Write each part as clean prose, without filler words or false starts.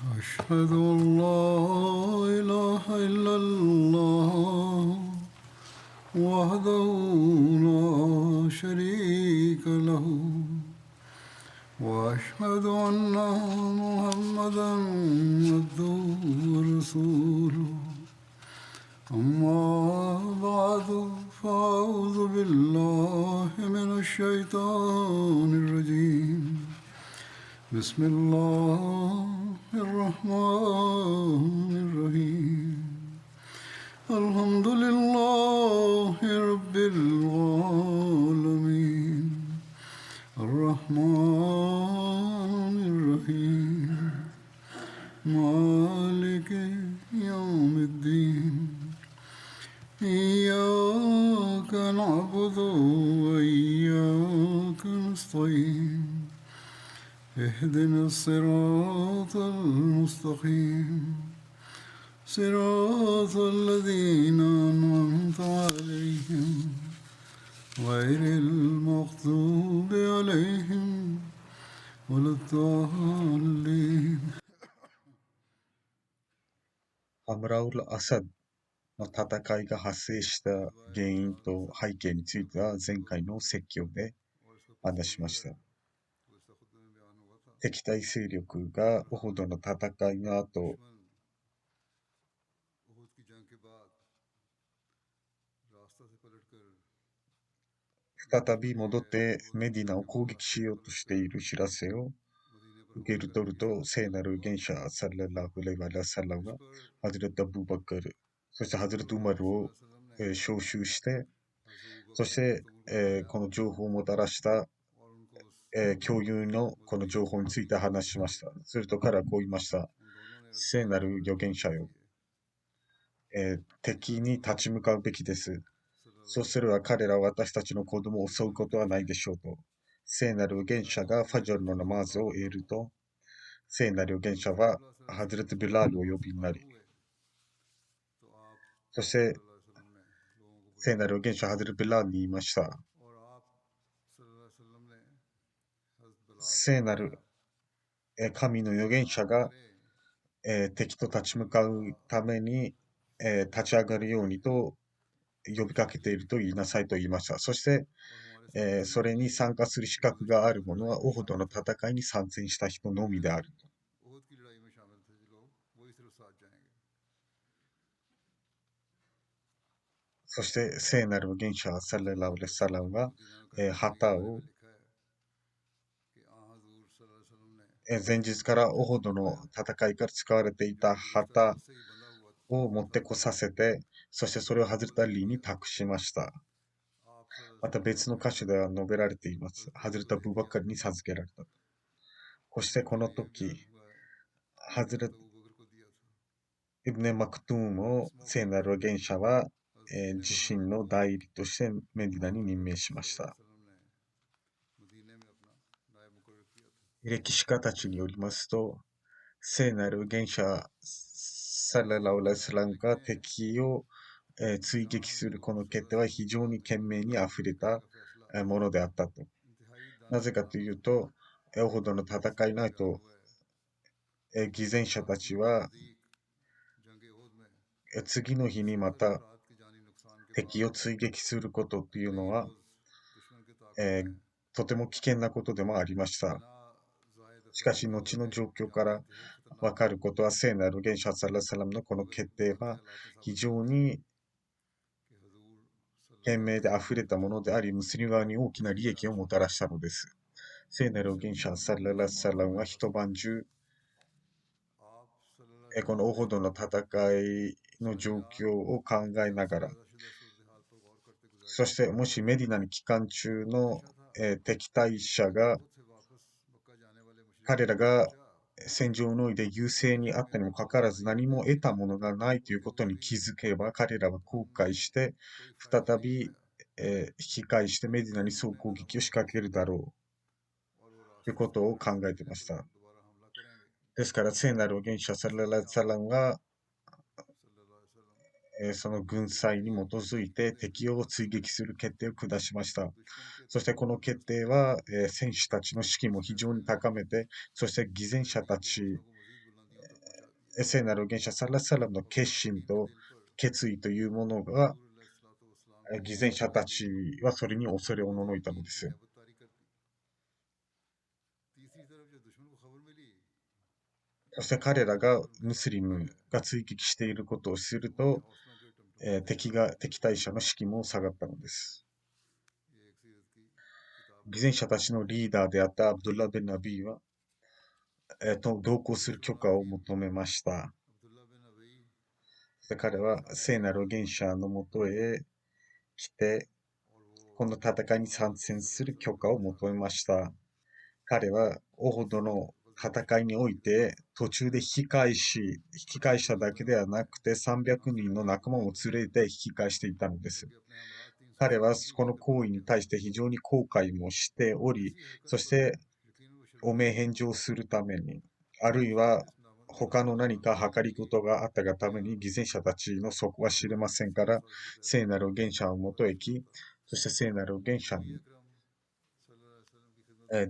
أشهد أن لا إله إلا الله وحده لا شريك له وأشهد أن محمدا عبده ورسوله أما بعد فأعوذ بالله من الشيطان الرجيم بسم الله الرحمن الرحيم الحمد لله رب العالمين الرحمن الرحيم مالك يوم الدين إياك نعبد وإياك نستعين اهدنا الصراط المستقيم صراط الذين أنعمت عليهم غير المغضوب عليهم ولا الضالين。アムラウル・アサドの戦いが発生した原因と背景については前回の説教で話しました。敵対勢力がオホドの戦いの後、再び戻ってメディナを攻撃しようとしている知らせを受け取ると、聖なる元者サッララフレワラサラがハズレット・アブーバカル、そしてハズレット・ウマルを招集して、そして、この情報をもたらした、共有のこの情報について話しました。すると彼はこう言いました。聖なる預言者よ、敵に立ち向かうべきです。そうすれば彼らは私たちの子供を襲うことはないでしょうと。聖なる預言者がファジョルのナマーズを得ると、聖なる預言者はハズレット・ビラールを呼びになり、そして聖なる預言者ハズレット・ビラールに言いました。聖なる神の預言者が敵と立ち向かうために立ち上がるようにと呼びかけていると言いなさいと言いました。そして、それに参加する資格がある者はオホドの戦いに参戦した人のみであると。そして聖なる預言者サレラウレサラムは、旗を前日からオホドの戦いから使われていた旗を持ってこさせて、そしてそれをハズレタリーに託しました。また別の箇所では述べられています。ハズレタブーバッカルに授けられた。そしてこの時、ハズレタイブネ・マクトゥームを聖なる預言者は、自身の代理としてメディナに任命しました。歴史家たちによりますと、聖なる預言者サララウラスラムが敵を、追撃するこの決定は非常に懸命にあふれたものであったと。なぜかというと、オホドの戦いの後、偽善者たちは次の日にまた敵を追撃することというのは、とても危険なことでもありました。しかし、後の状況からわかることは、聖なる預言者サラサラムのこの決定は非常に懸命で溢れたものであり、ムスリム側に大きな利益をもたらしたのです。聖なる預言者サラサラムは一晩中、このオホドの戦いの状況を考えながら、そしてもしメディナに帰還中の、敵対者が、彼らが戦場の上で優勢にあったにもかかわらず何も得たものがないということに気づけば、彼らは後悔して、再び、引き返してメディナに総攻撃を仕掛けるだろうということを考えていました。ですから、聖なる預言者サララサランは、その軍祭に基づいて敵を追撃する決定を下しました。そしてこの決定は、選手たちの士気も非常に高めて、そして偽善者たち聖なる預言者サラサラムの決心と決意というものが、偽善者たちはそれに恐れおののいたのです。そして彼らがムスリムが追撃していることを知ると、敵対者の士気も下がったのです。偽善者たちのリーダーであったアブドゥッラ・ベン・ナビーは、同行する許可を求めました。で彼は聖なる預言者のもとへ来て、この戦いに参戦する許可を求めました。彼はオホドの戦いにおいて途中で引き返しただけではなくて300人の仲間を連れて引き返していたのです。彼はこの行為に対して非常に後悔もしており、そして汚名返上するために、あるいは他の何か計り事があったがために偽善者たちの底は知れませんから、聖なる預言者をもとへき、そして聖なる預言者に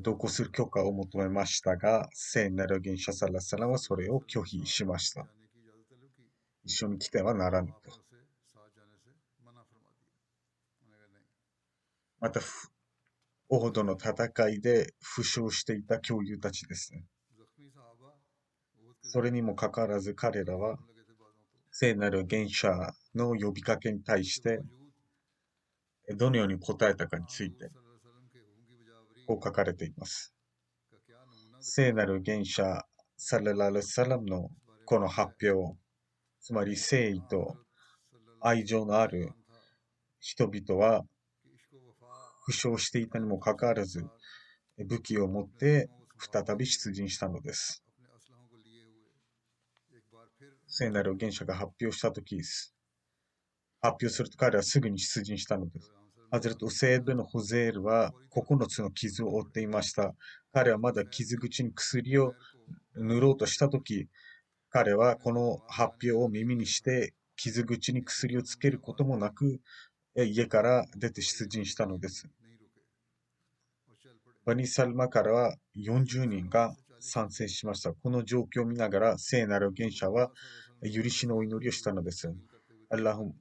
同行する許可を求めましたが、聖なる預言者サラサラはそれを拒否しました。一緒に来てはならぬと。また、オホドの戦いで負傷していた教友たちですね。それにもかかわらず彼らは聖なる預言者の呼びかけに対してどのように答えたかについてこう書かれています。聖なる預言者サララルサラムのこの発表、つまり誠意と愛情のある人々は負傷していたにもかかわらず武器を持って再び出陣したのです。聖なる預言者が発表したとき、発表すると彼はすぐに出陣したのです。ハズレット・ウセーブのホゼールは9つの傷を負っていました。彼はまだ傷口に薬を塗ろうとしたとき、彼はこの発表を耳にして傷口に薬をつけることもなく家から出て出陣したのです。バニサルマからは40人が参戦しました。この状況を見ながら聖なる預言者は許しのお祈りをしたのです。アッラフ、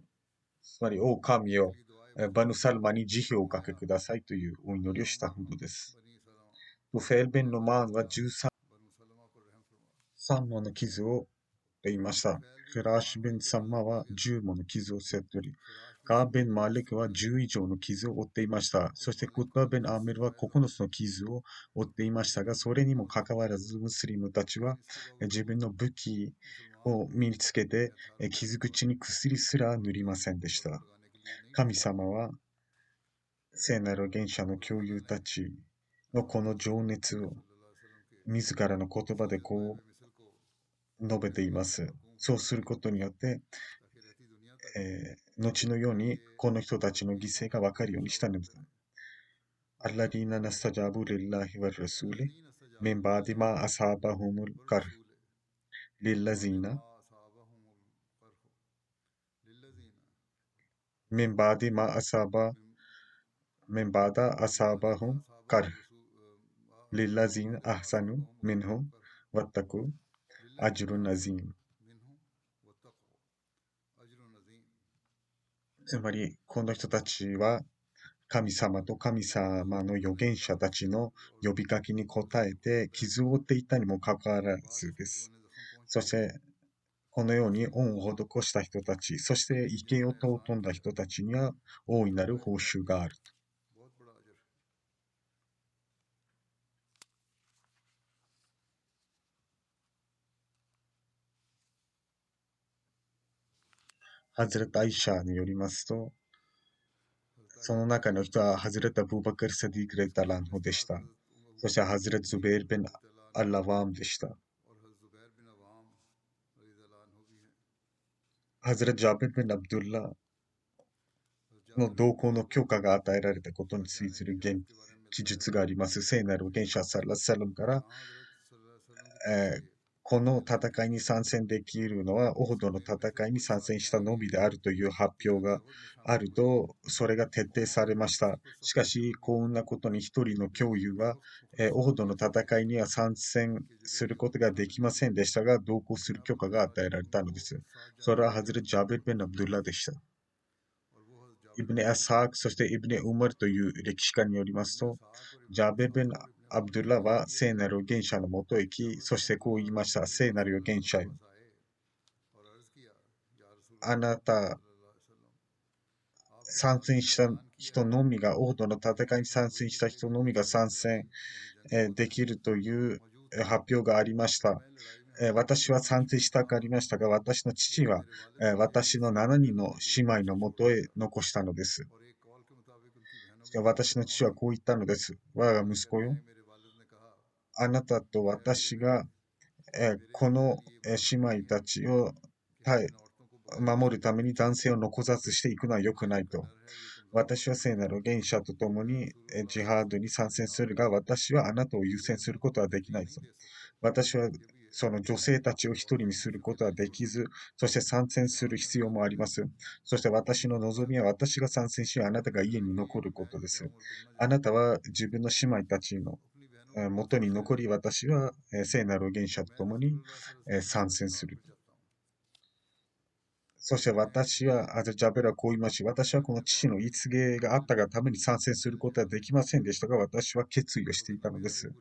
つまり、王神よ、バヌサルマに慈悲をおかけくださいというお祈りをしたほどです。トフェール・ベン・ノマーンは13もの傷を負っていました。フラーシュ・ベン・サンマは10もの傷を負っており、カー・ベン・マーレクは10以上の傷を負っていました。そしてクッバ・ベン・アーメルは9つの傷を負っていましたが、それにもかかわらず、ムスリムたちは自分の武器を身につけて、傷口に薬すら塗りませんでした。神様は聖なる預言者の教友たちのこの情熱を自らの言葉でこう述べています。そうすることによって、後のようにこの人たちの犠牲がわかるようにしたのです。アッラディーナナスタジャブリッラヒワルラスーリメンバーディマアサーバホムルカルリッラジーナメンバーディマアサーバメンバーダアサーバホムカルリッラジーナアハサヌミンホムワッタクアジュルナジーン。つまり、この人たちは神様と神様の預言者たちの呼びかけに応えて傷を負っていたにもかかわらずです。そして、このように恩を施した人たち、そして生けを尊んだ人たちには大いなる報酬がある。ハズレット・アイシャによりますと、その中の人はハズレット・アブーバカル・サディーク・レタランホでした。そしてハズレット・ズベール・ベン・アラワームでした。ハズレット・ジャベル・ベン・アブドゥッラの同行の許可が与えられたことについて記述があります。聖なる預言者サラサラムから、この戦いに参戦できるのは、オホドの戦いに参戦したのみであるという発表があると、それが徹底されました。しかし、幸運なことに一人の教諭は、オホドの戦いには参戦することができませんでしたが、同行する許可が与えられたのです。それはハズレ・ジャベル・ベン・アブドゥッラでした。イブネ・アサーク、そしてイブネ・ウマルという歴史家によりますと、ジャベル・ベン・アブドゥッラは聖なる預言者のもとへ行き、そしてこう言いました。聖なる預言者よ。あなた、参戦した人のみが、オードの戦いに参戦した人のみが参戦できるという発表がありました。私は参戦したくありましたが、私の父は私の7人の姉妹のもとへ残したのです。私の父はこう言ったのです。我が息子よ。あなたと私がこの姉妹たちを守るために男性を残さずしていくのは良くないと。私は聖なる預言者と共にジハードに参戦するが、私はあなたを優先することはできないと。私はその女性たちを一人にすることはできず、そして参戦する必要もあります。そして私の望みは私が参戦し、あなたが家に残ることです。あなたは自分の姉妹たちの元に残り、私は聖なる預言者と共に参戦する。そして私は、アゼジャベルはこう言いまし、私はこの父の言い告げがあったがために参戦することはできませんでしたが、私は決意をしていたのです。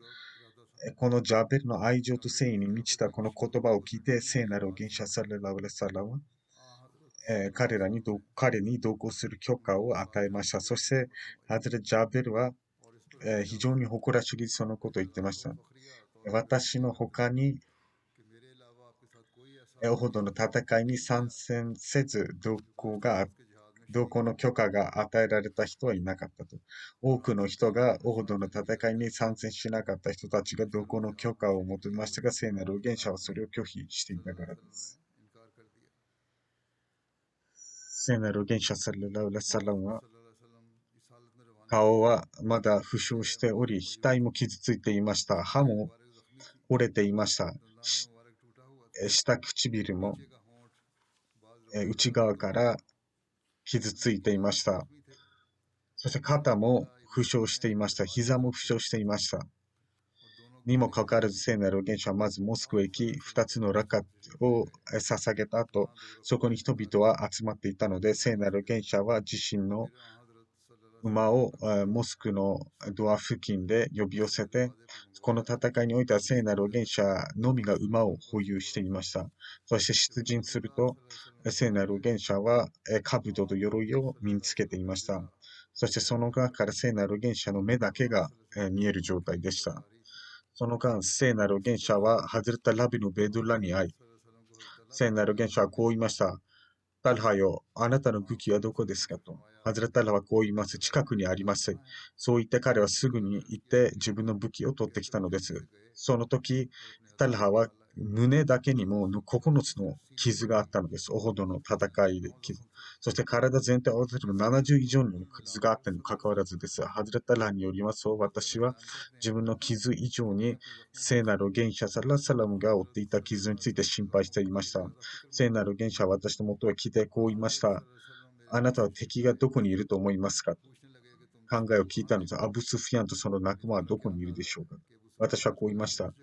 このジャベルの愛情と誠意に満ちたこの言葉を聞いて、聖なる預言者サレラウレサラは、彼に同行する許可を与えました。そして、ハズレ・ジャベルは、非常に誇らしげにそのことを言ってました。私の他にオホドの戦いに参戦せず同行の許可が与えられた人はいなかったと。多くの人がオホドの戦いに参戦しなかった人たちが同行の許可を求めましたが、聖なる預言者はそれを拒否していたからです。聖なる預言者サルラウラサラムは顔はまだ負傷しており、額も傷ついていました。歯も折れていました。下唇も内側から傷ついていました。そして肩も負傷していました。膝も負傷していました。にもかかわらず聖なる預言者はまずモスクへ行き、2つのラカを捧げた後、そこに人々は集まっていたので、聖なる預言者は自身の馬をモスクのドア付近で呼び寄せて、この戦いにおいては聖なる預言者のみが馬を保有していました。そして出陣すると、聖なる預言者は兜と鎧を身につけていました。そしてその中から聖なる預言者の目だけが見える状態でした。その間、聖なる預言者はハズレタ・ラビのベドゥラに会い、聖なる預言者はこう言いました。タルハよ、あなたの武器はどこですかと。ハズレタルハはこう言います。近くにあります。そう言って彼はすぐに行って自分の武器を取ってきたのです。その時、タルハは胸だけにも9つの傷があったのです。オホドの戦いで傷。そして体全体を合わせても70以上の傷があったにもかかわらずです。ハズレタルハによりますと、私は自分の傷以上に聖なる預言者サラサラムが負っていた傷について心配していました。聖なる預言者は私のもとへ来てこう言いました。あなたは敵がどこにいると思いますか、考えを聞いたのです。アブスフィアンとその仲間はどこにいるでしょうか。私はこう言いました。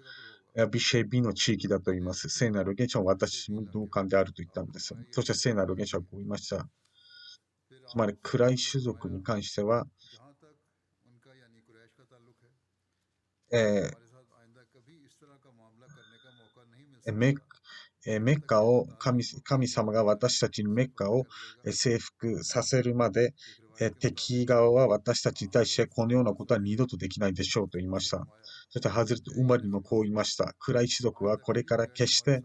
ビシェビの地域だと言います。聖なる預言者は私の同感であると言ったのです。そして聖なる預言者はこう言いました。つまり暗い種族に関しては、えメメッカを神様が私たちにメッカを征服させるまで、敵側は私たちに対してこのようなことは二度とできないでしょうと言いました。そしてハズレト・ウマリもこう言いました。暗い種族はこれから決して、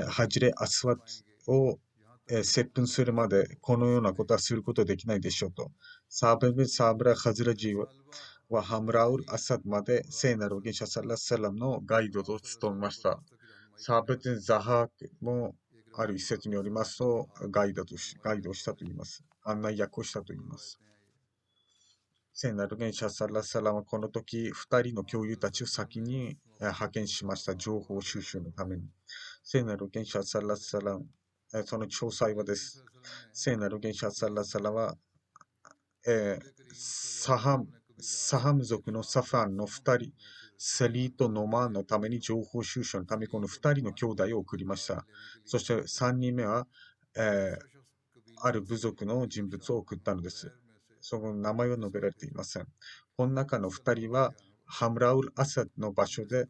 ハジレ・アスワットを、接吻するまでこのようなことはすることはできないでしょうと。サーベブ・サーブラ・ハズラジはハムラウル・アサドまで聖なる預言者サラッサラムのガイドと務めました。サーベテン・ザハークもある一説によりますとガイドをしたと言います。案内役をしたと言います。聖なる預言者サラッサラムはこの時、2人の教諭たちを先に派遣しました。情報収集のために。聖なる元首サラサラム、その詳細はです。聖なる元首サラサラは、えーサハム族のサファンの2人、セリーとノマーンのために情報収集のためにこの2人の兄弟を送りました。そして3人目は、ある部族の人物を送ったのです。その名前は述べられていません。この中の2人は、ハムラウル・アサドの場所で、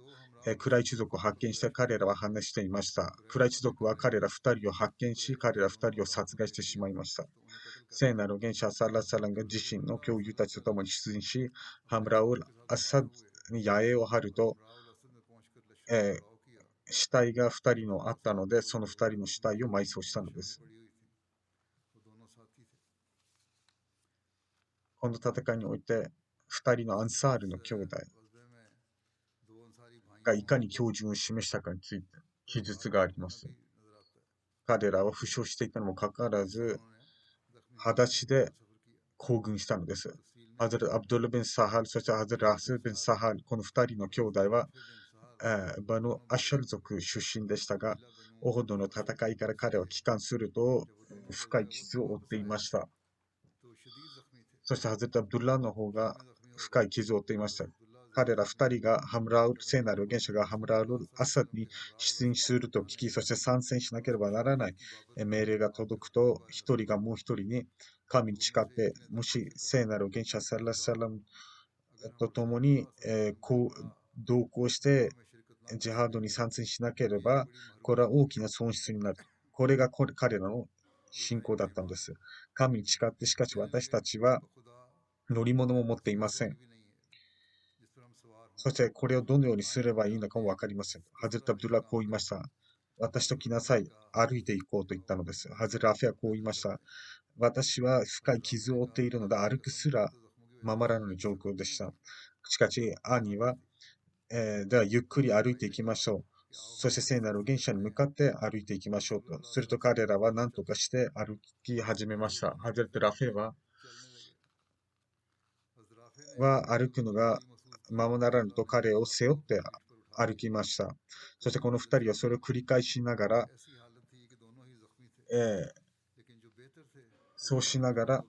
クライチ族を発見して彼らは話していました。クライチ族は彼ら2人を発見し、彼ら2人を殺害してしまいました。聖なる元首アサラサランが自身の教友たちと共に出陣し、ハムラウル・アサドに野営を張ると、死体が2人のあったので、その2人の死体を埋葬したのです。この戦いにおいて、2人のアンサールの兄弟がいかに標準を示したかについて記述があります。彼らは負傷していたにもかかわらず、裸足で行軍したのです。ハズル・アブドゥル・ビン・サハル、そしてハズル・ラスル・ビン・サハル、この2人の兄弟は、バヌ・アシャル族出身でしたが、オホドの戦いから彼は帰還すると深い傷を負っていました。そしてハズル・アブドゥルラの方が深い傷を負っていました。彼ら2人が聖なる元首がハムラウル・アサドに出陣すると聞き、そして参戦しなければならない命令が届くと、1人がもう1人に神に誓って、もし聖なる元首サラサラムと共に、同行してジハードに参戦しなければ、これは大きな損失になる。これが彼らの信仰だったんです。神に誓って、しかし私たちは乗り物も持っていません。そしてこれをどのようにすればいいのかも分かりません。ハズルタ・アブドゥルラはこう言いました。私と来なさい。歩いて行こうと言ったのです。ハズル・アフィはこう言いました。私は深い傷を負っているので歩くすらままらない状況でした。しかし、兄は、ではゆっくり歩いていきましょう。そして聖なる元首に向かって歩いていきましょうと。すると彼らは何とかして歩き始めました。ハズルト・ラフェは歩くのがままならぬと彼を背負って歩きました。そしてこの2人はそれを繰り返しながら、そうしながら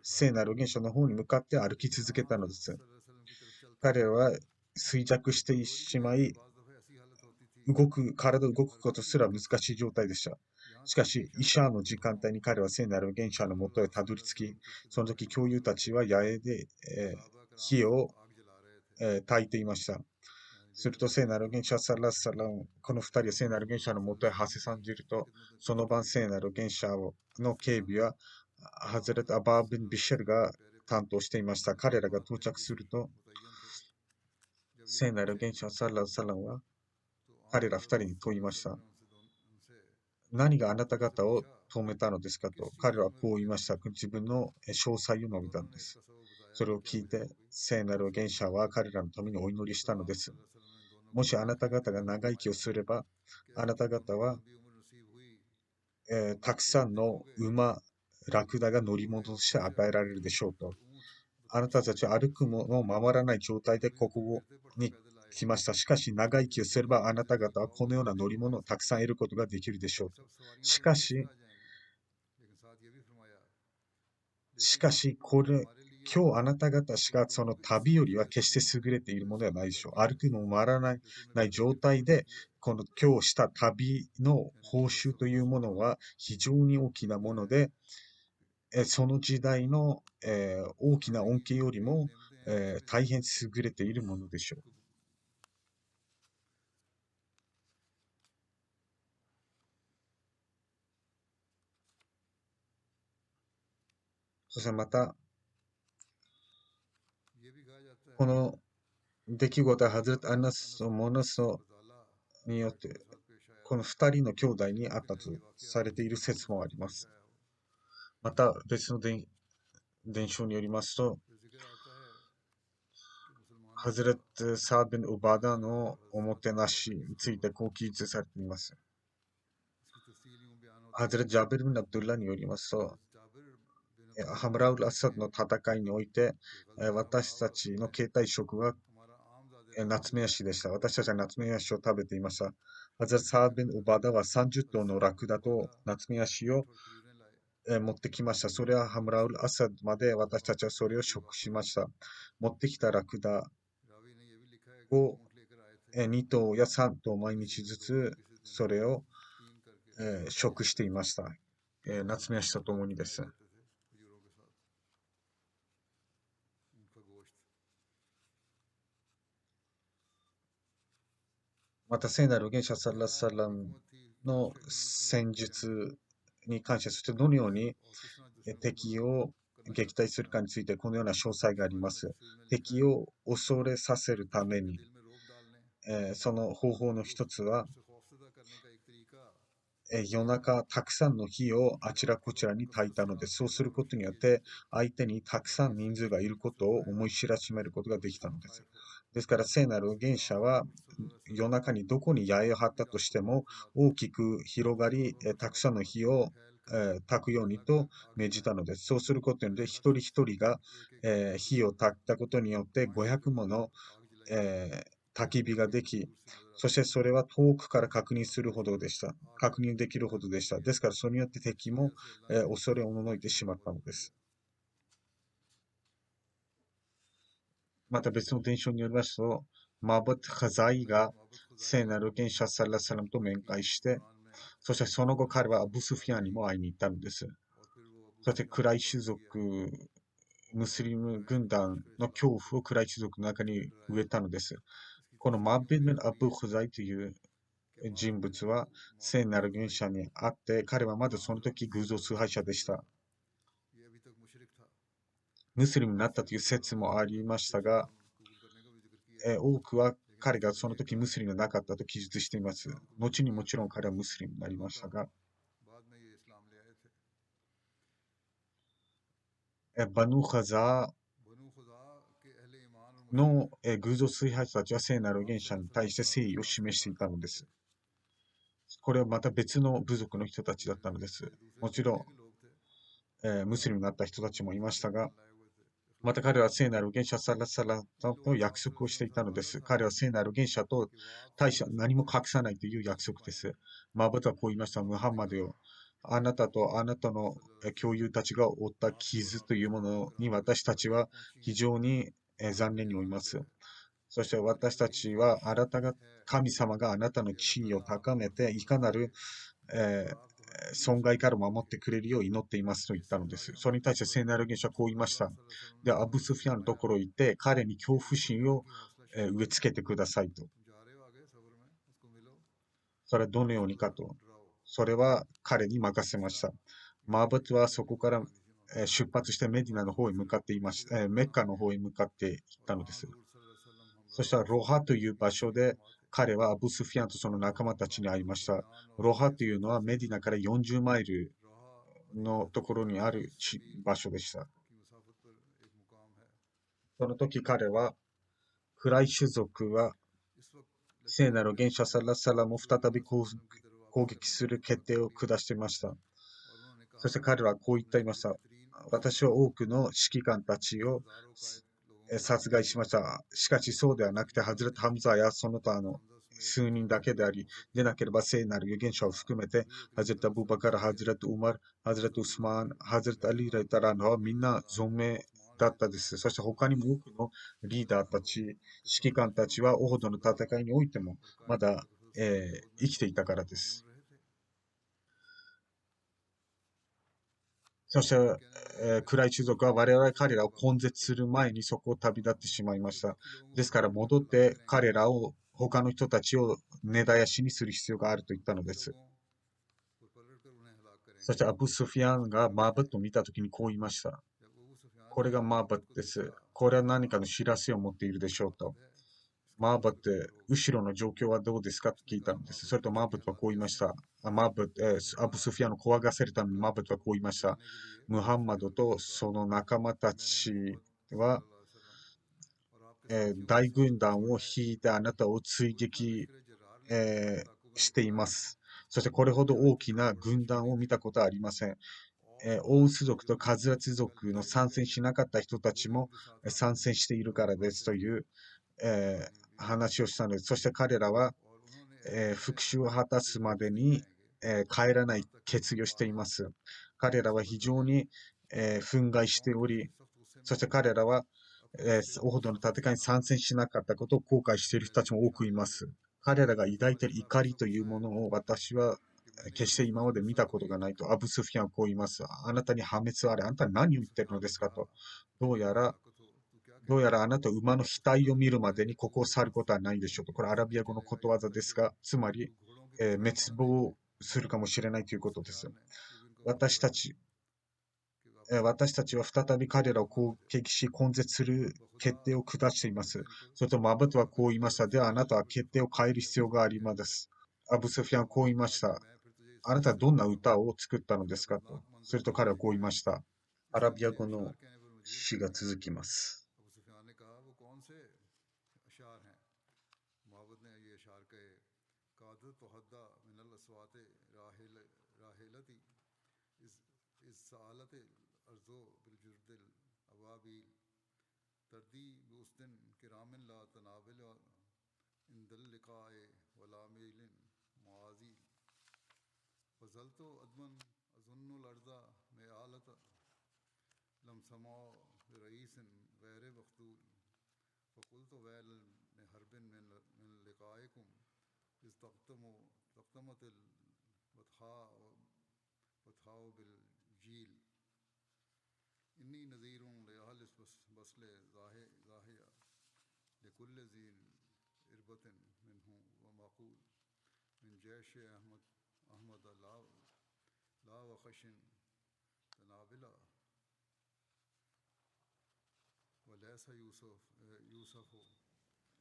聖なる元首の方に向かって歩き続けたのです。彼らは衰弱してしまい、体を動くことすら難しい状態でした。しかし、イシャーの時間帯に彼は聖なる元首のもとへたどり着き、その時、教友たちは野営で、火を、焚いていました。すると、聖なる元首はサラッサラン、この2人は聖なる元首のもとへ馳せ参じると、その晩、聖なる元首の警備は、ハズレット・アバービン・ビシェルが担当していました。彼らが到着すると、聖なる元首はサラッサランは、彼ら2人に問いました。何があなた方を止めたのですかと、彼らはこう言いました。自分の詳細を述べたのです。それを聞いて、聖なる元首は彼らのためにお祈りしたのです。もしあなた方が長生きをすれば、あなた方は、たくさんの馬、ラクダが乗り物として与えられるでしょうと。あなたたちは歩くのを守らない状態でここに来ました。しかし長生きをすればあなた方はこのような乗り物をたくさん得ることができるでしょうと。しかし、今日あなた方しかその旅よりは決して優れているものではないでしょう。歩くのも回らない状態で、この今日した旅の報酬というものは非常に大きなもので、その時代の、大きな恩恵よりも、大変優れているものでしょう。そしてまた、この出来事はハズレット・アナスのモノソによって、この2人の兄弟にあったとされている説もあります。また別の伝承によりますと、ハズレット・サービン・ウバダのおもてなしについてこう記述されています。ハズレット・ジャビル・ビン・アブドゥッラによりますと、ハムラウル・アサドの戦いにおいて、私たちの携帯職は、ナツメヤシでした。私たちはナツメヤシを食べていました。ハザルサービン・ウバダは30頭のラクダとナツメヤシを持ってきました。それはハムラウル・アサドまで私たちはそれを食しました。持ってきたラクダを2頭や3頭毎日ずつそれを食していました。夏目ヤシとともにです。また聖なる預言者サッラサラムの戦術に関して、そしてどのように敵を撃退するかについてこのような詳細があります。敵を恐れさせるために、その方法の一つは、夜中たくさんの火をあちらこちらに焚いたのです。そうすることによって相手にたくさん人数がいることを思い知らしめることができたのです。ですから聖なる預言者は夜中にどこに八重を張ったとしても大きく広がり、たくさんの火を焚くようにと命じたのです。そうすることによって一人一人が火を焚いたことによって500もの焚き火ができ、そしてそれは遠くから確認するほどでした。確認できるほどでした。ですからそれによって敵も恐れおののいてしまったのです。また別の伝承によりますと、マバト・ハザイが聖なる預言者サッラサラムと面会して、そしてその後彼はアブスフィアンにも会いに行ったのです。そしてクライ種族、ムスリム軍団の恐怖をクライ種族の中に植えたのです。このマビン・アブ・ハザイという人物は聖なる預言者に会って、彼はまだその時偶像崇拝者でした。ムスリムになったという説もありましたが、多くは彼がその時ムスリムでなかったと記述しています。後にもちろん彼はムスリムになりましたが、バヌハザーの偶像崇拝者たちは聖なる預言者に対して誠意を示していたのです。これはまた別の部族の人たちだったのです。もちろん、ムスリムになった人たちもいましたが、また彼は聖なる預言者サラサラと約束をしていたのです。彼は聖なる預言者と大社何も隠さないという約束です。マバトはこう言いました。ムハンマドよ。あなたとあなたの教友たちが負った傷というものに私たちは非常に残念に思います。そして私たちはあなたが神様があなたの地位を高めていかなる、えー損害から守ってくれるよう祈っていますと言ったのです。それに対して聖なる預言者はこう言いました。で、アブスフィアンのところに行って、彼に恐怖心を植え付けてくださいと。それはどのようにかと。それは彼に任せました。マーバトはそこから出発してメディナの方へ向かっていました、メッカの方へ向かっていったのです。そしたらロハという場所で彼はアブスフィアンとその仲間たちに会いました。ロハというのはメディナから40マイルのところにある場所でした。その時彼は、クライ種族は聖なる預言者サラサラムを再び攻撃する決定を下していました。そして彼はこう言っていました。私は多くの指揮官たちを殺害しました。しかしそうではなくて、ハズレット・ハムザやその他の数人だけであり、でなければ聖なる預言者を含めて、ハズレット・アブバカラ、ハズレット・ウマル、ハズレット・ウスマン、ハズレット・アリー・ライタランはみんな存命だったです。そして他にも多くのリーダーたち、指揮官たちはオホドの戦いにおいてもまだ、生きていたからです。そして、暗い種族は我々彼らを根絶する前にそこを旅立ってしまいました。ですから戻って彼らを他の人たちを根絶やしにする必要があると言ったのです。そしてアブ・スフィアンがマーバットを見たときにこう言いました。これがマーバットです。これは何かの知らせを持っているでしょうと。マーバット、後ろの状況はどうですかと聞いたのです。それとマーバットはこう言いました。マーバット、アブ・スフィアンを怖がらせるためにマーバットはこう言いました。ムハンマドとその仲間たちは、大軍団を引いてあなたを追撃、しています。そしてこれほど大きな軍団を見たことはありません。オウス族とカズラツ族の参戦しなかった人たちも参戦しているからですという、話をしたのです。そして彼らは、復讐を果たすまでに、帰らない決意をしています。彼らは非常に、憤慨しており、そして彼らは、オホドの戦いに参戦しなかったことを後悔している人たちも多くいます。彼らが抱いている怒りというものを私は決して今まで見たことがないとアブスフィアンはこう言います。あなたに破滅はあれ。あなたは何を言ってるのですかと。どうやら、どうやらあなたは馬の額を見るまでにここを去ることはないでしょうと。これアラビア語のことわざですが、つまり、滅亡するかもしれないということです。私たち、私たちは再び彼らを攻撃し、根絶する決定を下しています。それとマバトはこう言いました。ではあなたは決定を変える必要があります。アブスフィアンはこう言いました。あなたはどんな歌を作ったのですかと。すると彼はこう言いました。アラビア語の詩が続きます。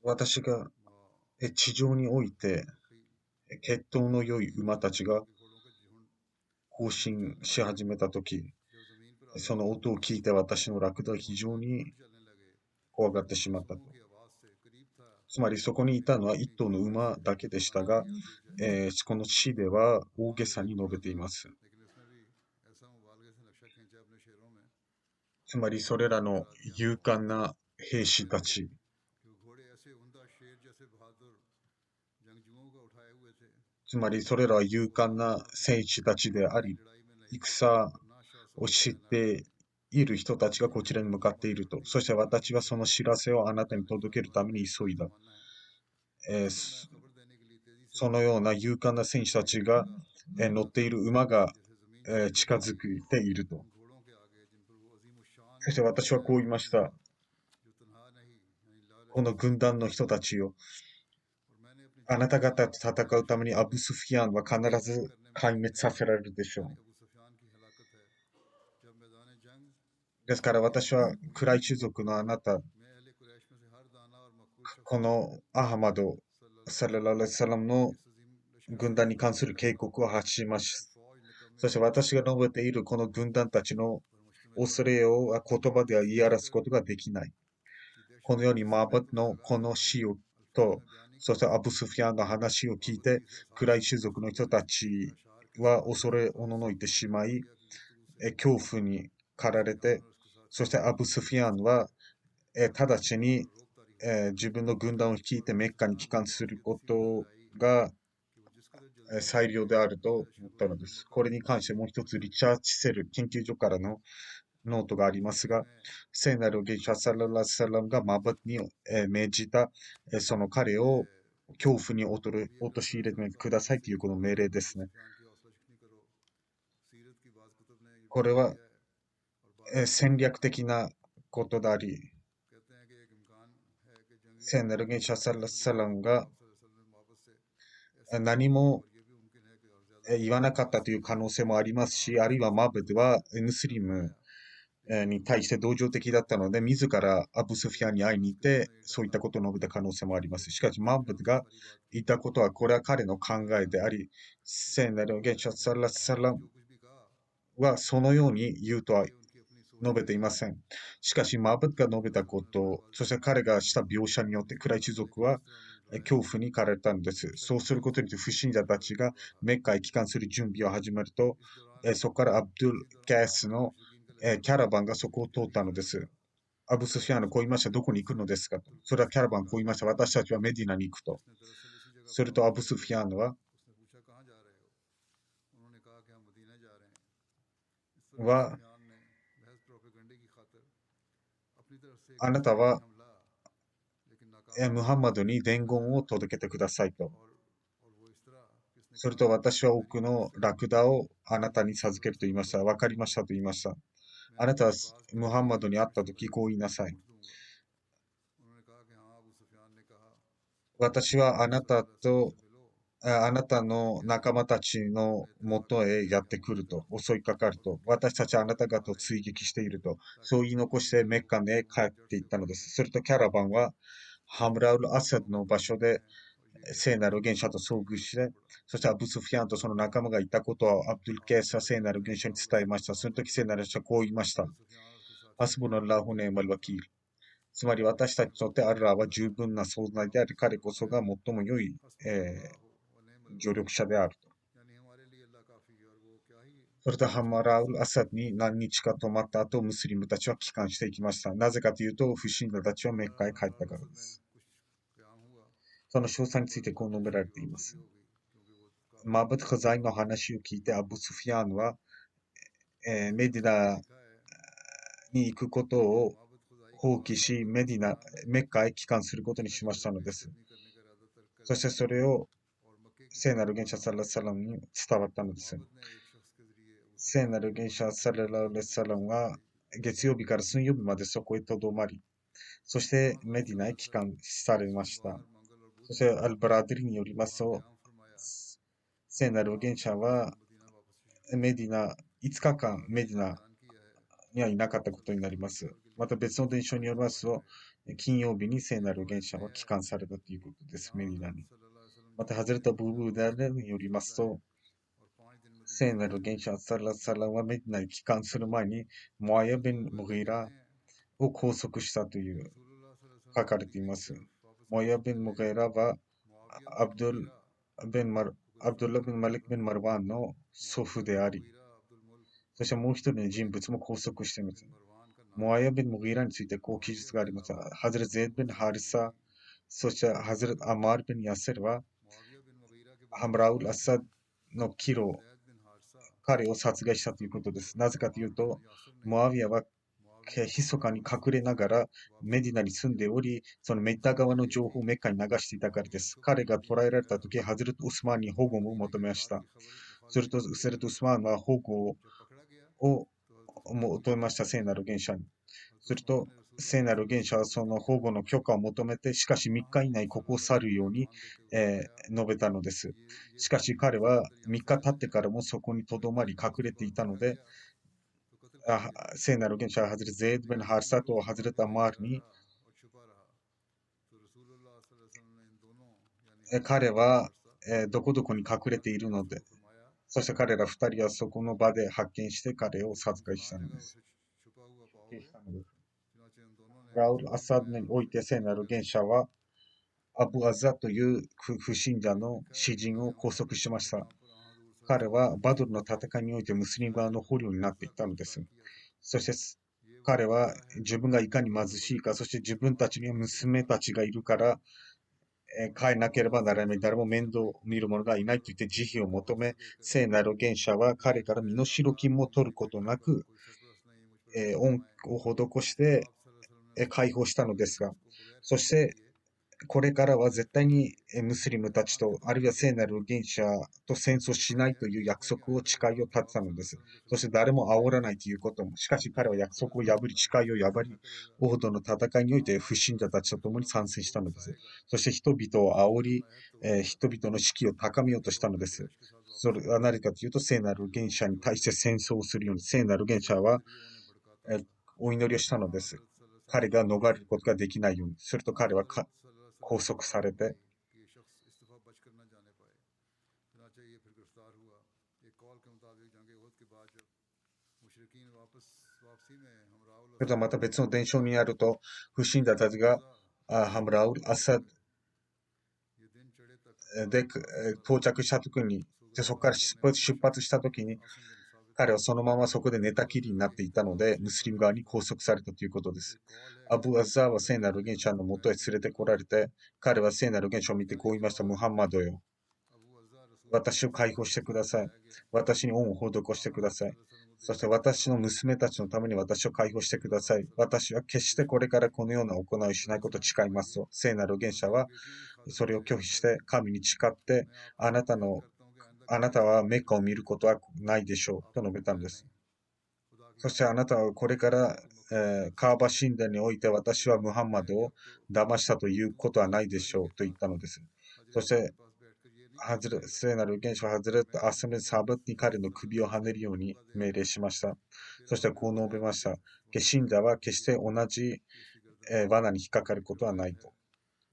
私が地上において血統の良い馬たちが行進し始めたとき、その音を聞いて私のラクダは非常に怖がってしまったと。つまりそこにいたのは一頭の馬だけでしたが、この詩では大げさに述べています。つまりそれらの勇敢な兵士たち、つまりそれらは勇敢な戦士たちであり、戦を知っている人たちがこちらに向かっていると。そして私はその知らせをあなたに届けるために急いだ。そのような勇敢な戦士たちが、乗っている馬が、近づいていると。そして私はこう言いました。この軍団の人たちよ。あなた方と戦うためにアブスフィアンは必ず壊滅させられるでしょう。ですから私はクライ種族のあなた、このアハマド・サララレサラムの軍団に関する警告を発します。そして私が述べているこの軍団たちの恐れを言葉では言い表すことができない。このようにマーバットのこの死をと、そしてアブスフィアンの話を聞いて、暗い種族の人たちは恐れおののいてしまい、恐怖に駆られて、そしてアブスフィアンは、直ちに、自分の軍団を率いてメッカに帰還することが、最良であると思ったのです。これに関してもう一つリチャーチセル研究所からのノートがありますが、聖なるゲイシャサララサラムがマバッに命じた、その彼を恐怖に陥れてくださいというこの命令ですね。これは、戦略的なことであり、聖なるゲイシャサララサラムが何も言わなかったという可能性もありますし、あるいはマブではムスリムに対して同情的だったので、自らアブスフィアンに会いに行って、そういったことを述べた可能性もあります。しかし、マブが言ったことは、これは彼の考えであり、聖なるゲシャサラサラはそのように言うとは述べていません。しかし、マブが述べたこと、そして彼がした描写によって、クライ種族は恐怖に駆られたんです。そうすることによって不信者たちがメッカへ帰還する準備を始めると、そこからアブドゥル・キャスのキャラバンがそこを通ったのです。アブスフィアンのこう言いました。どこに行くのですかと。それはキャラバンこう言いました。私たちはメディナに行くと。するとアブスフィアンはあなたはムハンマドに伝言を届けてくださいと。すると私は多くのラクダをあなたに授けると言いました。わかりましたと言いました。あなたはムハンマドに会ったときこう言いなさい。私はあなたの仲間たちのもとへやってくると、襲いかかると、私たちはあなた方を追撃していると、そう言い残してメッカへ帰っていったのです。するとキャラバンはハムラウル・アサドの場所で聖なる元者と遭遇して、そしてアブスフィアンとその仲間がいたことをアブドゥル・ケーサ聖なる元者に伝えました。その時聖なる元者はこう言いました。ハスブナラホネマルワキール。つまり私たちにとってアルラーは十分な存在である。彼こそが最も良い、助力者であると。それとハマラウル・アサドに何日か泊まった後、ムスリムたちは帰還していきました。なぜかというと、不信者たちはメッカへ帰ったからです。その詳細についてこう述べられています。マブド・カザイの話を聞いて、アブスフィアンは、メディナに行くことを放棄し、メッカへ帰還することにしましたのです。そしてそれを聖なる元者サラサラムに伝わったのです。聖なる元者サララサラムは月曜日から水曜日までそこへとどまり、そしてメディナへ帰還されました。そしてアルバラディリによりますと、聖なる元者はメディナ、5日間メディナにはいなかったことになります。また別の伝承によりますと、金曜日に聖なる元者は帰還されたということです、メディナに。また、ハズレタ・ブーブーダーによりますと、聖なる元者サラサラはメディナに帰還する前に、モアヤ・ベン・ムギラを拘束したという書かれています。モアヤ・ベン・ムギラはアブドゥル・ベン・マルアブドゥラ・ベン・マリク・ベン・マルワンの祖父であり、そしてもう一人の人物も拘束しています。モアヤ・ベン・ムギラについてこう記述があります。ハズレ・ゼイド・ベン・ハリサ、そしてハズレ・アマール・ベン・ヤセルは、ハムラウル・アサドの帰路、彼を殺害したということです。なぜかというと、モアビアは密かに隠れながらメディナに住んでおり、そのメッタ側の情報をメッカに流していたからです。彼が捕らえられた時、ハズレット・ウスマンに保護を求めました。すると、ウスマンは保護を求めました、聖なる元者に。すると、聖なる元者はその保護の許可を求めて、しかし3日以内ここを去るように、述べたのです。しかし彼は3日経ってからもそこにとどまり隠れていたので、聖なる元者はハズレゼイド・ベン・ハルサとハズレタ・マールに、彼は、どこどこに隠れているので、そして彼ら2人はそこの場で発見して彼を殺害したのです。ラウル・アサドにおいて聖なる元者は、アブ・アザという不信者の詩人を拘束しました。彼はバドルの戦いにおいてムスリム側の捕虜になっていったのです。そして彼は自分がいかに貧しいか、そして自分たちには娘たちがいるから、帰らなければならない、誰も面倒を見る者がいないと言って慈悲を求め、聖なる元者は彼から身代金も取ることなく、恩を施して、解放したのですが、そしてこれからは絶対にムスリムたちと、あるいは聖なる元者と戦争しないという約束を誓いを立てたのです。そして誰も煽らないということも、しかし彼は約束を破り、誓いを破り、オードの戦いにおいて不信者たちと共に参戦したのです。そして人々を煽り、人々の士気を高めようとしたのです。それは何かというと、聖なる元者に対して戦争をするように、聖なる元者は、お祈りをしたのです。彼が逃れることができないように。すると彼は拘束されて、それとまた別の伝承にあると、不信者たちがハムラウル・アサドで到着したときに、でそこから出発したときに、彼はそのままそこで寝たきりになっていたので、ムスリム側に拘束されたということです。アブ・アッザーは聖なる現象のもとへ連れてこられて、彼は聖なる現象を見てこう言いました。ムハンマドよ。私を解放してください。私に恩を施してください。そして私の娘たちのために私を解放してください。私は決してこれからこのような行いをしないことを誓いますと、聖なる元者はそれを拒否して神に誓って、あなたはメッカを見ることはないでしょうと述べたんです。そしてあなたはこれから、カーバ神殿において私はムハンマドを騙したということはないでしょうと言ったのです。そして聖なる元首ハズレット・アスメ・サブッに彼の首をはねるように命令しました。そしてこう述べました。信者は決して同じ、罠に引っかかることはないと。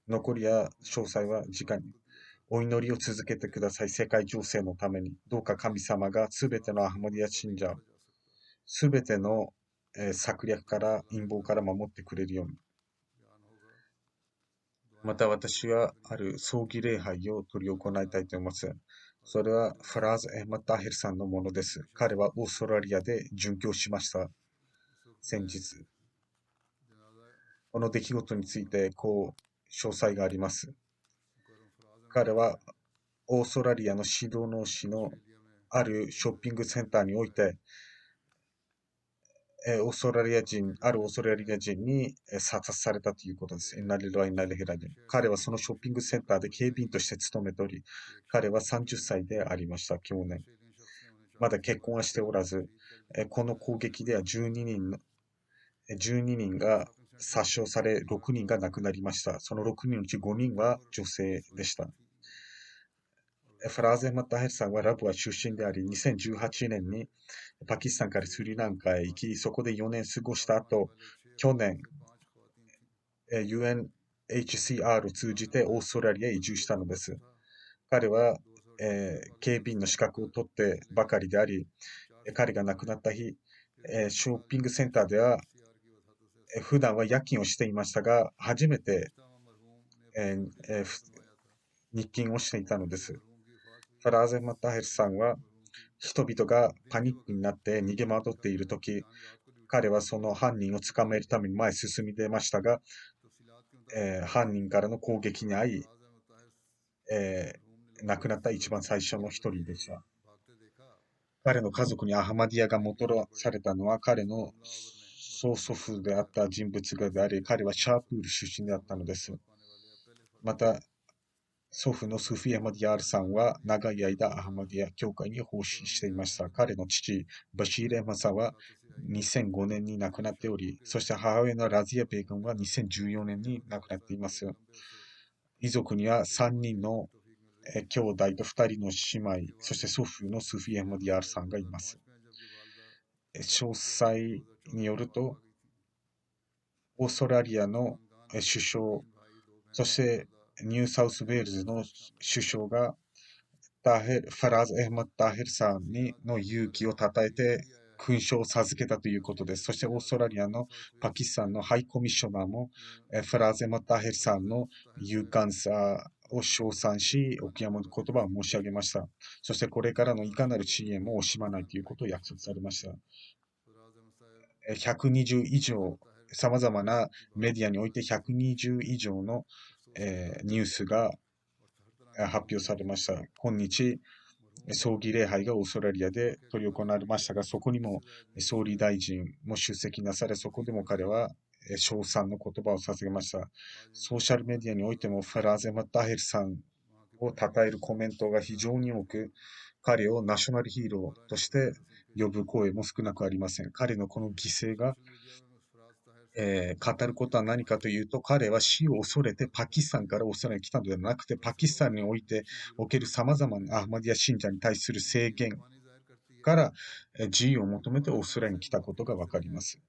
残りや詳細は次回に。お祈りを続けてください。世界情勢のために。どうか神様がすべてのアハマディア信者、すべての、策略から陰謀から守ってくれるように。また私はある葬儀礼拝を執り行いたいと思います。それはフラーズ・エマ・タヒルさんのものです。彼はオーストラリアで殉教しました。先日。この出来事について詳細があります。彼はオーストラリアのシドノー市のあるショッピングセンターにおいて、あるオーストラリア人に殺殺されたということです。彼はそのショッピングセンターで警備員として勤めており、彼は30歳でありました、去年。まだ結婚はしておらず、この攻撃では12人が殺傷され、6人が亡くなりました。その6人のうち5人は女性でした。フラーゼ・マッタヘルさんはラブア出身であり、2018年にパキスタンからスリランカへ行き、そこで4年過ごした後、去年、UNHCR を通じてオーストラリアへ移住したのです。彼は、警備員の資格を取ってばかりであり、彼が亡くなった日、ショッピングセンターでは、普段は夜勤をしていましたが、初めて、えーえー日勤をしていたのです。ファラーゼ・マッタヘルさんは、人々がパニックになって逃げ惑っているとき、彼はその犯人を捕まえるために前へ進み出ましたが、犯人からの攻撃に遭い、え亡くなった一番最初の一人でした。彼の家族にアハマディアがもたらされたのは彼の曽祖父であった人物がであり、彼はシャープール出身であったのです。また、祖父のスフィ・アマディアールさんは長い間アハマディア教会に奉仕していました。彼の父、バシール・エマサは2005年に亡くなっており、そして母親のラズィア・ベーガンは2014年に亡くなっています。遺族には3人の兄弟と2人の姉妹、そして祖父のスフィ・アマディアールさんがいます。詳細によると、オーストラリアの首相、そしてニューサウスウェールズの首相がファラーズ・エフマッターヘルさんの勇気を称えて勲章を授けたということです。そしてオーストラリアのパキスタンのハイコミッショナーもファラーズ・エフマッターヘルさんの勇敢さを称賛し、お悔やみの言葉を申し上げました。そしてこれからのいかなる支援も惜しまないということを約束されました。120以上、様々なメディアにおいて120以上の、ニュースが発表されました。今日、葬儀礼拝がオーストラリアで執り行われましたが、そこにも総理大臣も出席なされ、そこでも彼は称賛の言葉を捧げました。ソーシャルメディアにおいてもファラーゼ・マッターヘルさんを称えるコメントが非常に多く、彼をナショナルヒーローとして呼ぶ声も少なくありません。彼のこの犠牲が語ることは何かというと、彼は死を恐れてパキスタンからオーストラリアに来たのではなくて、パキスタンにおける様々なアハマディア信者に対する制限から自由を求めてオーストラリアに来たことがわかります。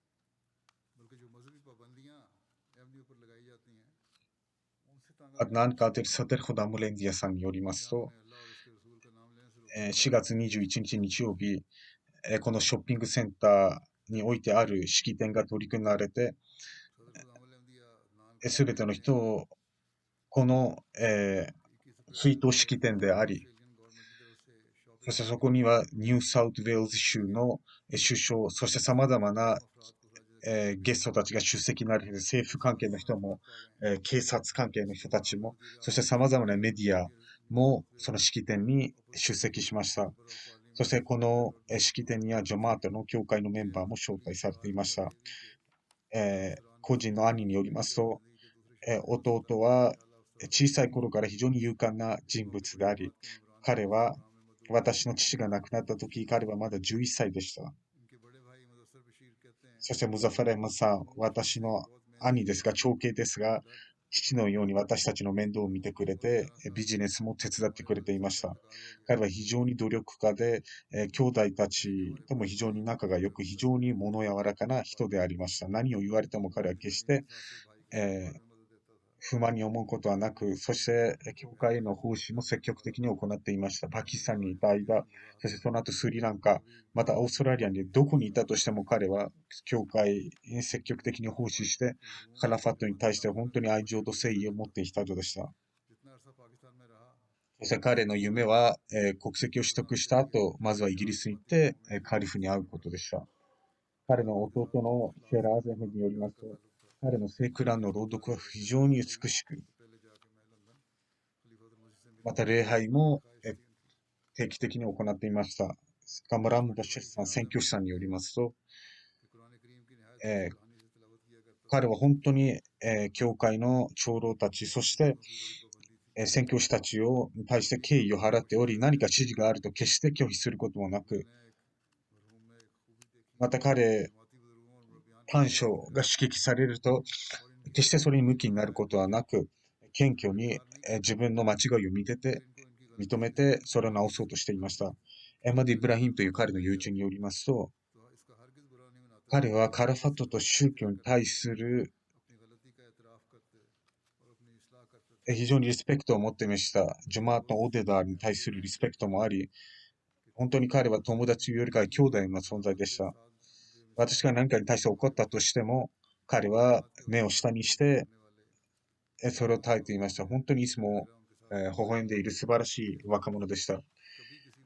アドナン・カーテル・サテル・ホダムレンディアさんによりますと、4月21日日曜日、このショッピングセンターにおいてある式典が取り組まれて、すべての人をこの、追悼式典であり、そしてそこにはニューサウスウェールズ州の首相、そして様々なゲストたちが出席になる政府関係の人も、警察関係の人たちも、そして様々なメディアもその式典に出席しました。そしてこの式典にはジョマートの教会のメンバーも招待されていました。個人の兄によりますと、弟は小さい頃から非常に勇敢な人物であり、彼は私の父が亡くなった時、彼はまだ11歳でした。そしてムザファレマさん、私の兄ですが、長兄ですが、父のように私たちの面倒を見てくれて、ビジネスも手伝ってくれていました。彼は非常に努力家で、兄弟たちとも非常に仲が良く、非常に物柔らかな人でありました。何を言われても彼は決して、えー不満に思うことはなく、そして、教会への奉仕も積極的に行っていました。パキスタンにいた間、そしてその後スリランカ、またオーストラリアにどこにいたとしても彼は、教会に積極的に奉仕して、カラファットに対して本当に愛情と誠意を持っていた人でした。そして彼の夢は、国籍を取得した後、まずはイギリスに行って、カリフに会うことでした。彼の弟のシェラーゼフによりますと、彼の聖クランの朗読は非常に美しく、また礼拝も定期的に行っていました。カムラムバシェフさん、宣教師さんによりますと、えー彼は本当に、教会の長老たち、そして、宣教師たちに対して敬意を払っており、何か指示があると決して拒否することもなく、また彼、短所が指摘されると、決してそれに向きになることはなく、謙虚に、自分の間違いを認めて、それを直そうとしていました。エマディ・イブラヒムという彼の友人によりますと、彼はカラファットと宗教に対する非常にリスペクトを持っていました。ジョマート・オデダーに対するリスペクトもあり、本当に彼は友達よりかは兄弟の存在でした。私が何かに対して怒ったとしても、彼は目を下にしてそれを耐えていました。本当にいつも、微笑んでいる素晴らしい若者でした。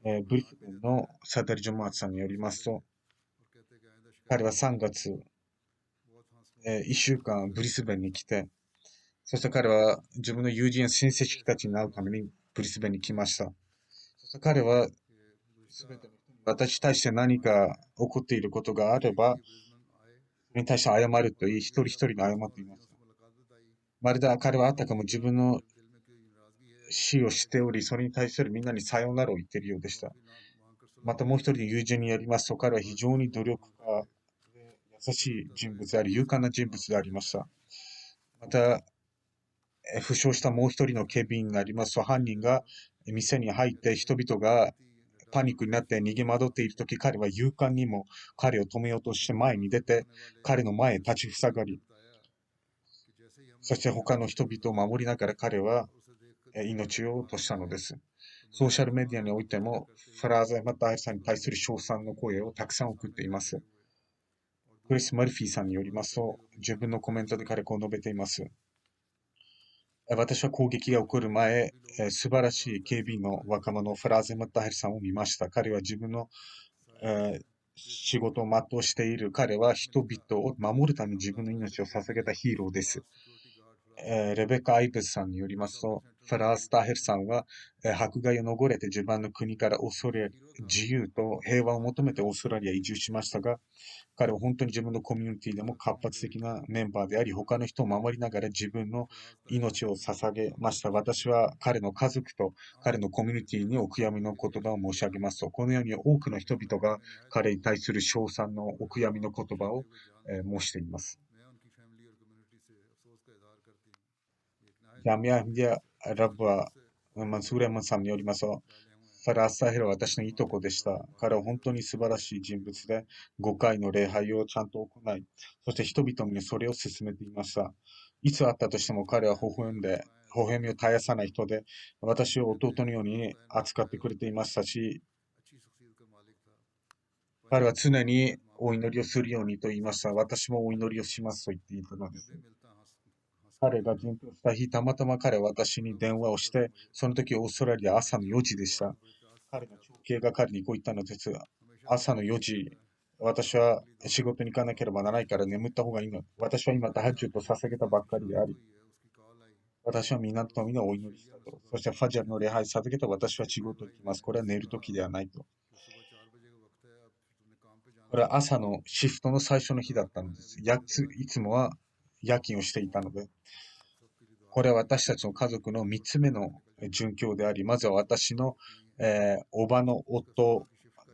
ブリスベンのサダル・ジョマーツさんによりますと、彼は3月、1週間ブリスベンに来て、そして彼は自分の友人や親戚たちに会うためにブリスベンに来ました。そして彼は全ての人に私に対して何か起こっていることがあれば、それに対して謝るといい、一人一人に謝っていました。まるで彼はあたかも自分の死をしており、それに対するみんなにさようならを言っているようでした。またもう一人の友人によりますと、彼は非常に努力家で優しい人物であり、勇敢な人物でありました。また、負傷したもう一人の警備員になりますと、犯人が店に入って人々がパニックになって逃げ惑っているとき、彼は勇敢にも彼を止めようとして前に出て、彼の前へ立ちふさがり、そして他の人々を守りながら彼は命を落としたのです。ソーシャルメディアにおいても、ファラーザ・マタールさんに対する称賛の声をたくさん送っています。クリス・マルフィーさんによりますと、自分のコメントで彼こう述べています。私は攻撃が起こる前、素晴らしい警備員の若者、ファラーゼ・マタールさんを見ました。彼は自分の、仕事を全うしている。彼は人々を守るために自分の命を捧げたヒーローです。レベッカ・アイブスさんによりますと、ファラース・タヘルさんは、迫害を逃れて自分の国からオーストラリア、自由と平和を求めてオーストラリアへ移住しましたが、彼は本当に自分のコミュニティでも活発的なメンバーであり、他の人を守りながら自分の命を捧げました。私は彼の家族と彼のコミュニティにお悔やみの言葉を申し上げますと、このように多くの人々が彼に対する称賛のお悔やみの言葉を、申しています。ジャミア・ヒディア・ラブは、マンスーレマンさんによりますと、ファラー・サヘルは私のいとこでした。彼は本当に素晴らしい人物で、5回の礼拝をちゃんと行い、そして人々にそれを進めていました。いつ会ったとしても彼は微笑みを絶やさない人で、私を弟のように扱ってくれていましたし、彼は常にお祈りをするようにと言いました。私もお祈りをしますと言っていたのです。彼が殉教した日、たまたま彼は私に電話をして、その時オーストラリア朝の4時でした。彼の長兄が彼にこう言ったのです。朝の4時、私は仕事に行かなければならないから眠った方がいいの。私は今、タハッジュッドを捧げたばっかりであり、私は皆と皆をお祈りしたと。そしてファジャルの礼拝を捧げた私は仕事に行きます。これは寝る時ではないと。これは朝のシフトの最初の日だったのです。いつもは夜勤をしていたので、これは私たちの家族の3つ目の殉教であり、まずは私の、おばの夫、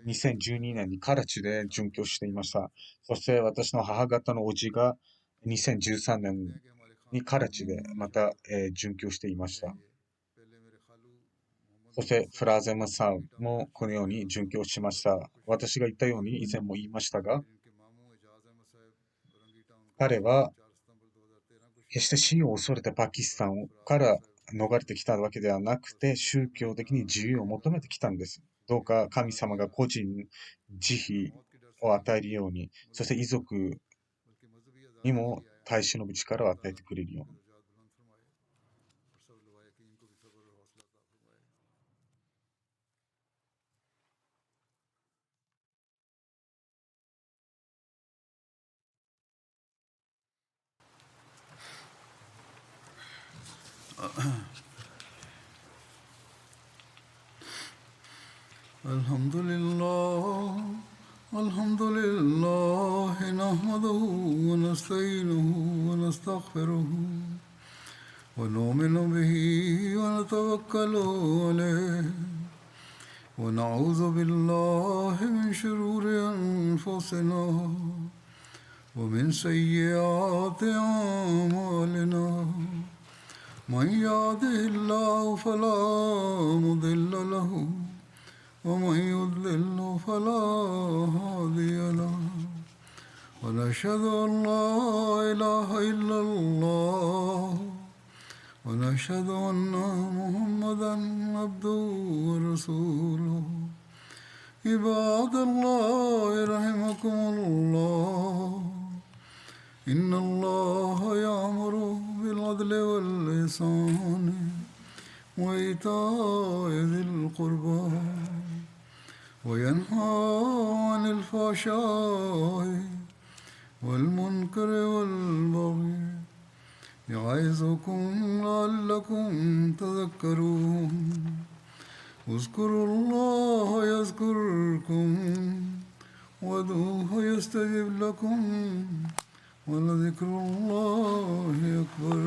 2012年にカラチで殉教していました。そして私の母方のおじが2013年にカラチでまた、殉教していました。そしてフラーゼムさんもこのように殉教しました。私が言ったように以前も言いましたが、彼は決して死を恐れてパキスタンから逃れてきたわけではなくて、宗教的に自由を求めてきたんです。どうか神様が個人慈悲を与えるように、そして遺族にも耐え忍ぶ力を与えてくれるように。الحمد لله الحمد لله نحمده ونستعينه ونستغفره ونؤمن به ونتوكل عليه ونعوذ بالله من شرور أنفسنا ومن سيئات أعمالنا من يهده الله فلا مضل له ومن يضلل فلا هادي له ونشهد أن لا إله إلا الله ونشهد أن محمدا عبده ورسوله عباد الله رحمكم الله إن الله يأمر بالعدل والإحسان وإيتاء ذي القربى وينهى عن الفحشاء والمنكر والبغي يعظكم لعلكم تذكرون اذكروا الله يذكركم وادعوه يستجب لكم ولذكر الله أكبر